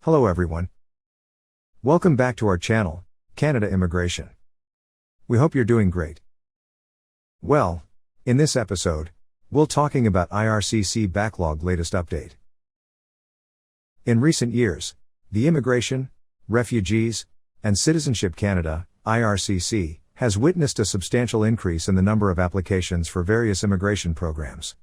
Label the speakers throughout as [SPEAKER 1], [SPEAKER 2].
[SPEAKER 1] Hello everyone. Welcome back to our channel, Canada Immigration. We hope you're doing great. Well, in this episode, we'll talking about IRCC Backlog latest update. In recent years, the Immigration, Refugees, and Citizenship Canada, IRCC, has witnessed a substantial increase in the number of applications for various immigration programs.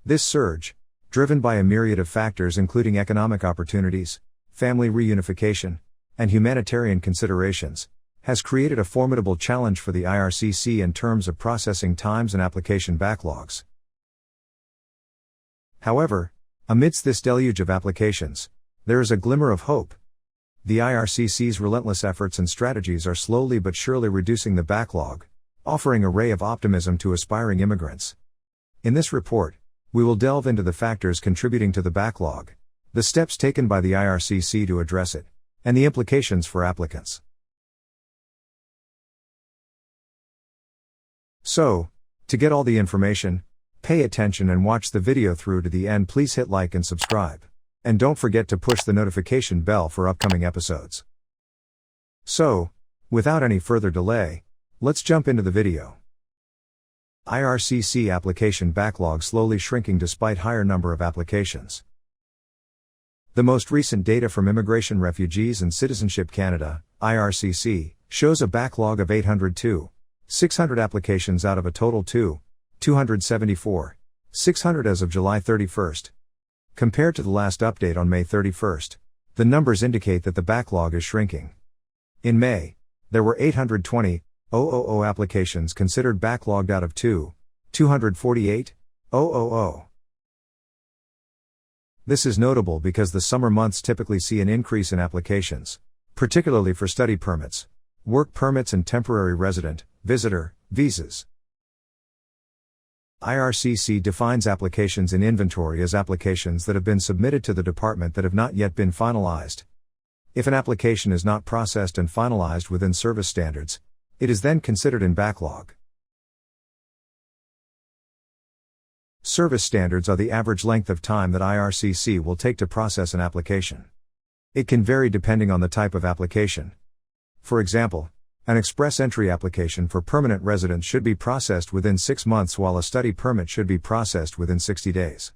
[SPEAKER 1] This surge, driven by a myriad of factors including economic opportunities, family reunification, and humanitarian considerations, has created a formidable challenge for the IRCC in terms of processing times and application backlogs. However, amidst this deluge of applications, there is a glimmer of hope. The IRCC's relentless efforts and strategies are slowly but surely reducing the backlog, offering a ray of optimism to aspiring immigrants. In this report, we will delve into the factors contributing to the backlog, the steps taken by the IRCC to address it, and the implications for applicants. So, to get all the information, pay attention and watch the video through to the end. Please hit like and subscribe. And don't forget to push the notification bell for upcoming episodes. So, without any further delay, let's jump into the video. IRCC application backlog slowly shrinking despite higher number of applications. The most recent data from Immigration, Refugees and Citizenship Canada, IRCC, shows a backlog of 600 applications out of a total 274, 600 as of July 31st. Compared to the last update on May 31st, the numbers indicate that the backlog is shrinking. In May, there were 820,000 applications considered backlogged out of 248,000. This is notable because the summer months typically see an increase in applications, particularly for study permits, work permits and temporary resident, visitor, visas. IRCC defines applications in inventory as applications that have been submitted to the department that have not yet been finalized. If an application is not processed and finalized within service standards, it is then considered in backlog. Service standards are the average length of time that IRCC will take to process an application. It can vary depending on the type of application. For example, an express entry application for permanent residence should be processed within 6 months while a study permit should be processed within 60 days.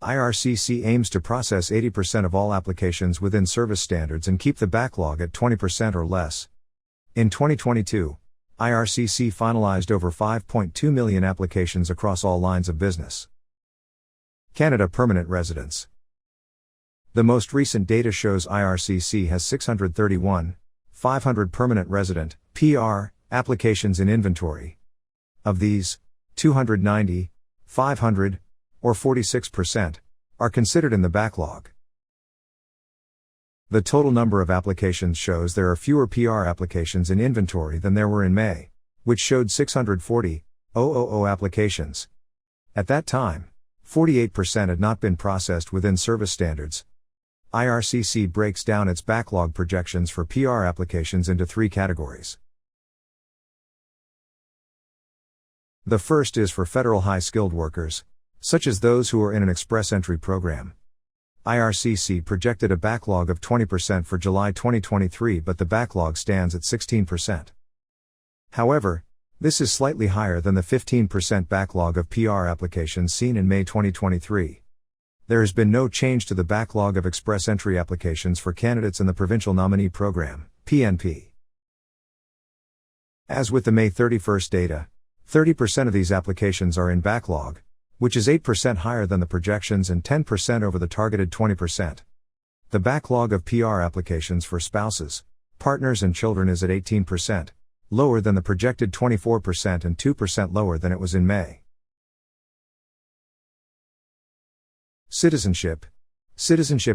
[SPEAKER 1] IRCC aims to process 80% of all applications within service standards and keep the backlog at 20% or less. In 2022, IRCC finalized over 5.2 million applications across all lines of business. Canada permanent residence. The most recent data shows IRCC has 631,500 permanent resident (PR) applications in inventory. Of these, 290,500, or 46%, are considered in the backlog. The total number of applications shows there are fewer PR applications in inventory than there were in May, which showed 640,000 applications. At that time, 48% had not been processed within service standards. IRCC breaks down its backlog projections for PR applications into 3 categories. The first is for federal high-skilled workers, such as those who are in an express entry program. IRCC projected a backlog of 20% for July 2023, but the backlog stands at 16%. However, this is slightly higher than the 15% backlog of PR applications seen in May 2023. There has been no change to the backlog of express entry applications for candidates in the Provincial Nominee Program, PNP. As with the May 31st data, 30% of these applications are in backlog, which is 8% higher than the projections and 10% over the targeted 20%. The backlog of PR applications for spouses, partners and children is at 18%, lower than the projected 24% and 2% lower than it was in May. Citizenship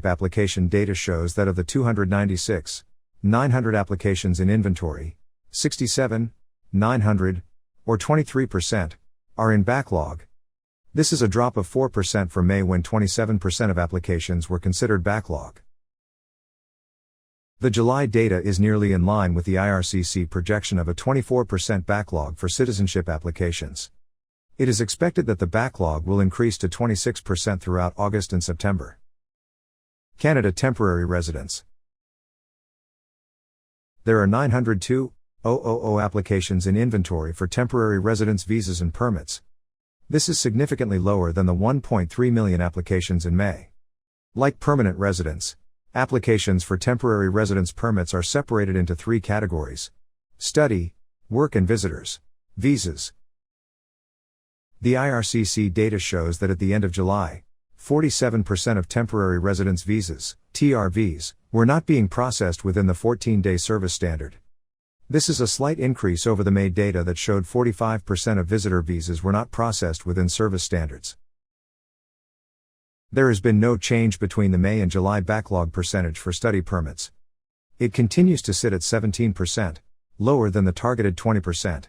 [SPEAKER 1] application data shows that of the 296,900 applications in inventory, 67,900, or 23%, are in backlog. This is a drop of 4% from May when 27% of applications were considered backlog. The July data is nearly in line with the IRCC projection of a 24% backlog for citizenship applications. It is expected that the backlog will increase to 26% throughout August and September. Canada temporary residents. There are 902,000 applications in inventory for temporary residence visas and permits. This is significantly lower than the 1.3 million applications in May. Like permanent residents, applications for temporary residence permits are separated into three categories: study, work and visitors, visas. The IRCC data shows that at the end of July, 47% of temporary residence visas, TRVs, were not being processed within the 14-day service standard. This is a slight increase over the May data that showed 45% of visitor visas were not processed within service standards. There has been no change between the May and July backlog percentage for study permits. It continues to sit at 17%, lower than the targeted 20%.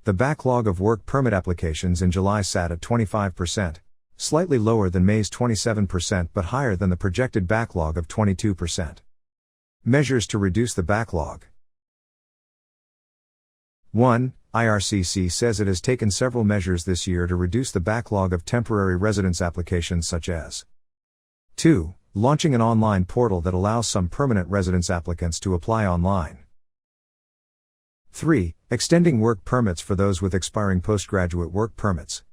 [SPEAKER 1] The backlog of work permit applications in July sat at 25%, slightly lower than May's 27% but higher than the projected backlog of 22%. Measures to reduce the backlog. 1. IRCC says it has taken several measures this year to reduce the backlog of temporary residence applications, such as 2. Launching an online portal that allows some permanent residence applicants to apply online. 3. Extending work permits for those with expiring postgraduate work permits.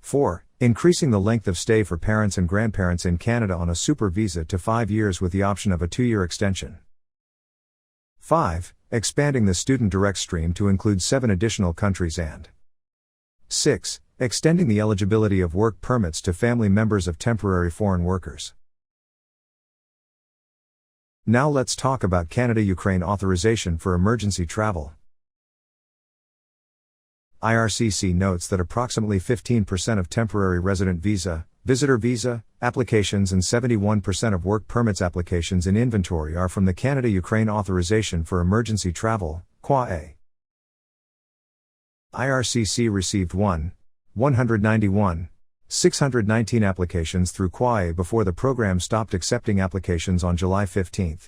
[SPEAKER 1] 4. Increasing the length of stay for parents and grandparents in Canada on a super visa to 5 years with the option of a 2-year extension. 5. Expanding the student direct stream to include 7 additional countries and 6. Extending the eligibility of work permits to family members of temporary foreign workers. Now let's talk about Canada-Ukraine authorization for emergency travel. IRCC notes that approximately 15% of temporary resident visa, visitor visa, applications and 71% of work permits applications in inventory are from the Canada-Ukraine Authorization for Emergency Travel, QAE. IRCC received 191,619 applications through QAE before the program stopped accepting applications on July 15.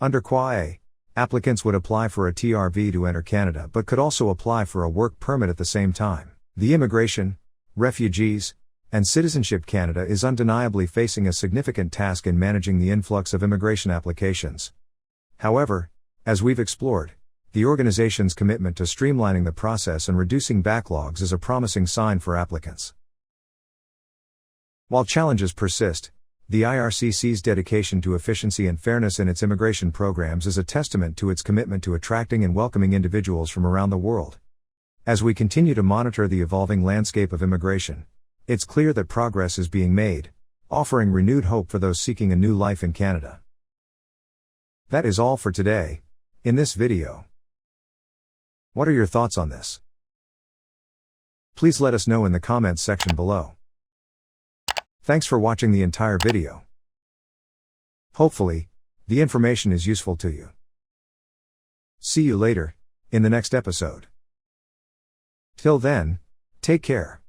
[SPEAKER 1] Under QAE, applicants would apply for a TRV to enter Canada but could also apply for a work permit at the same time. The Immigration, Refugees, and Citizenship Canada is undeniably facing a significant task in managing the influx of immigration applications. However, as we've explored, the organization's commitment to streamlining the process and reducing backlogs is a promising sign for applicants. While challenges persist, the IRCC's dedication to efficiency and fairness in its immigration programs is a testament to its commitment to attracting and welcoming individuals from around the world. As we continue to monitor the evolving landscape of immigration, it's clear that progress is being made, offering renewed hope for those seeking a new life in Canada. That is all for today, in this video. What are your thoughts on this? Please let us know in the comments section below. Thanks for watching the entire video. Hopefully, the information is useful to you. See you later, in the next episode. Till then, take care.